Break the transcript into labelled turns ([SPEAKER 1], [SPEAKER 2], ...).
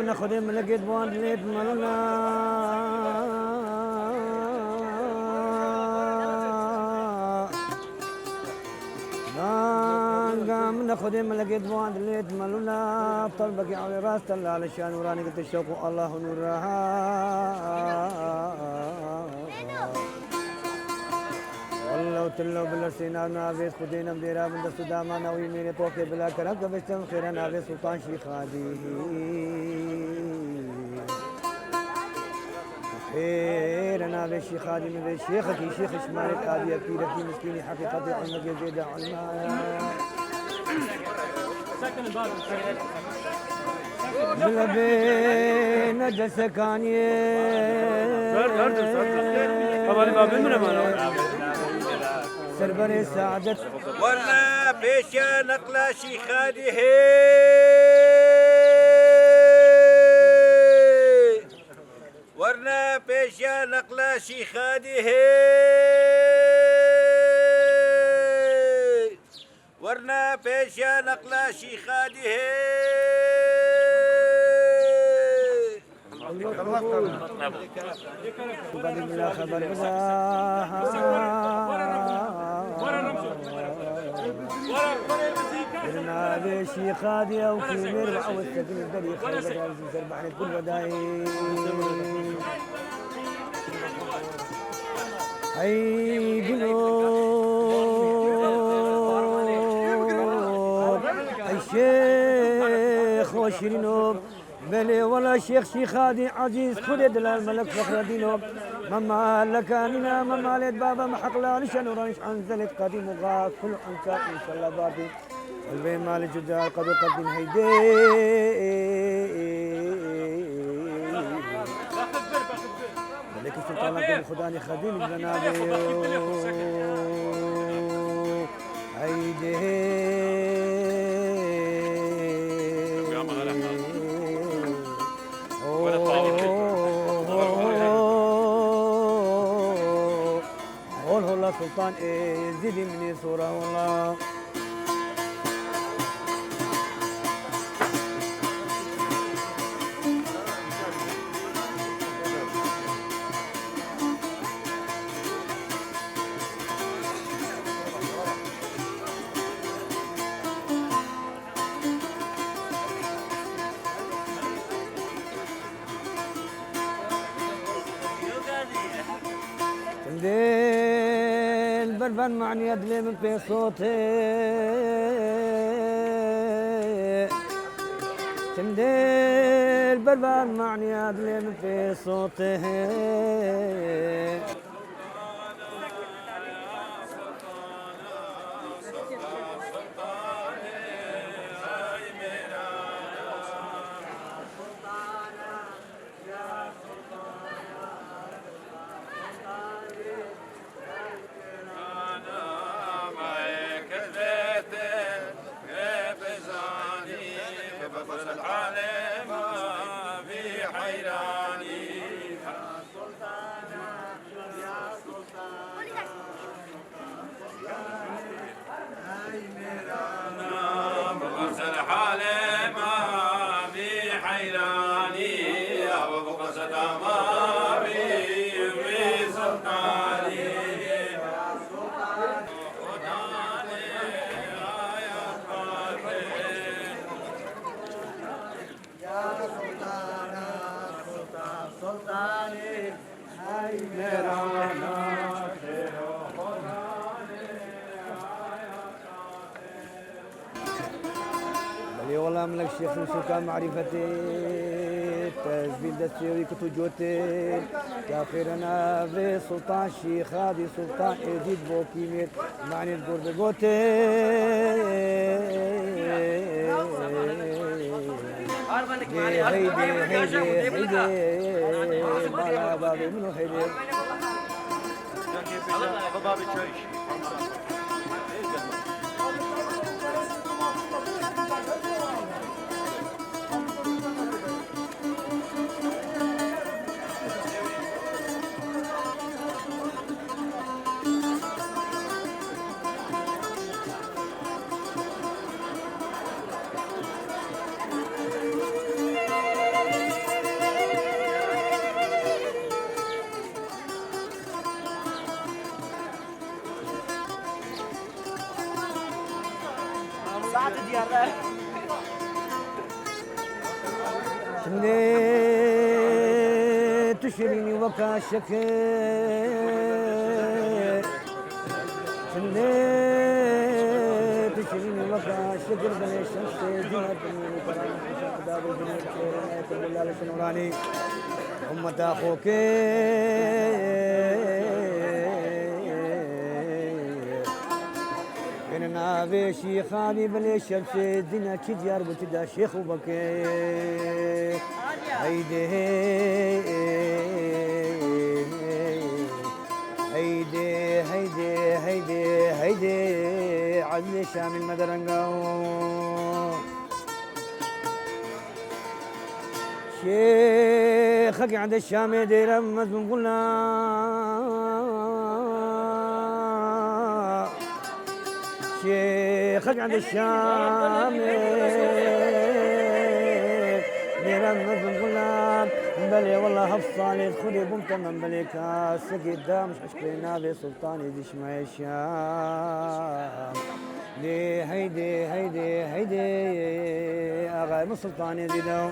[SPEAKER 1] من خدم لقيت بوان ليت ملنا من خدم لقيت بوان ليت ملنا طلبك على راس طلع على الشان وراني قلت الشوق الله نورها والله وتلو بالسينا نافيس خدينا مديرا من السوداما ناوي ميري طوكي بلا كرك بشتم خيرا نافيس سلطان شيخ هادي خير انا بالشيخ هادي من الشيخك شيخ شمالك هادي اكيد في مسكيني حقيقتي علمك يزيد علما بلبي نجل سكانيه سربري سعادت
[SPEAKER 2] ورنا بيشا نقلا شيخ هادي ورنا بيشا نقلا شيخ هادي ورنا بيشا نقلا شيخ هادي
[SPEAKER 1] بلا خبر ورنا بشي خادي او كبير وعود سكن الدري خالد سربحني كل وداي اي جنوب اي شيخ وشرينوب بلي ولا شيخ هادي عزيز خلد الملك فخر دينه مما لكاننا مما لد بابا محق لا نشان ورانش انزلت قديم وغاك كل انسان ان شاء الله باطي البين مال الجدال قد قدم هيدي ملك السلطان لكم خداني خديم الجنابي هيدي سلطان زيد مني صورة والله بربان معني أدلي من في صوتي تمديل بربان معني أدلي من في صوتي
[SPEAKER 2] الحالي ما في حيراني بقص الحالي ما في حيراني أبو بقص ما في سلطاني
[SPEAKER 1] بلي والله ملك شيخ سوكا معرفتي تزبيل دستوري كتوجوتي كافرنا في سلطان شيخ هادي سلطان ازيد بوكيمير معني القرب قوتي هيدي هيدي هيدي مالا بابي منو هيدي شملي تشريني وكاشك شملي تشريني وكاشك بني الشمس دينك من كرام عشاق داب الجنود خيرنا يكتب الله لشنوراني أمة أخوك إننا في شيخ هذه بلي الشمس دينا كديار بتدا شيخ وبكي هيدي هيدي هيدي هيدي هيدي عزل شام المدرنقاو شيخك عند الشام دير مزمن قلنا شيخك عند الشام نرمز الغلام بلي والله هفصاني ادخلي بمتمم بلي كاسك قدام مش عشقنا بسلطاني ديش معي الشام دي هيدي هيدي هيدي اغايب سلطاني دي دو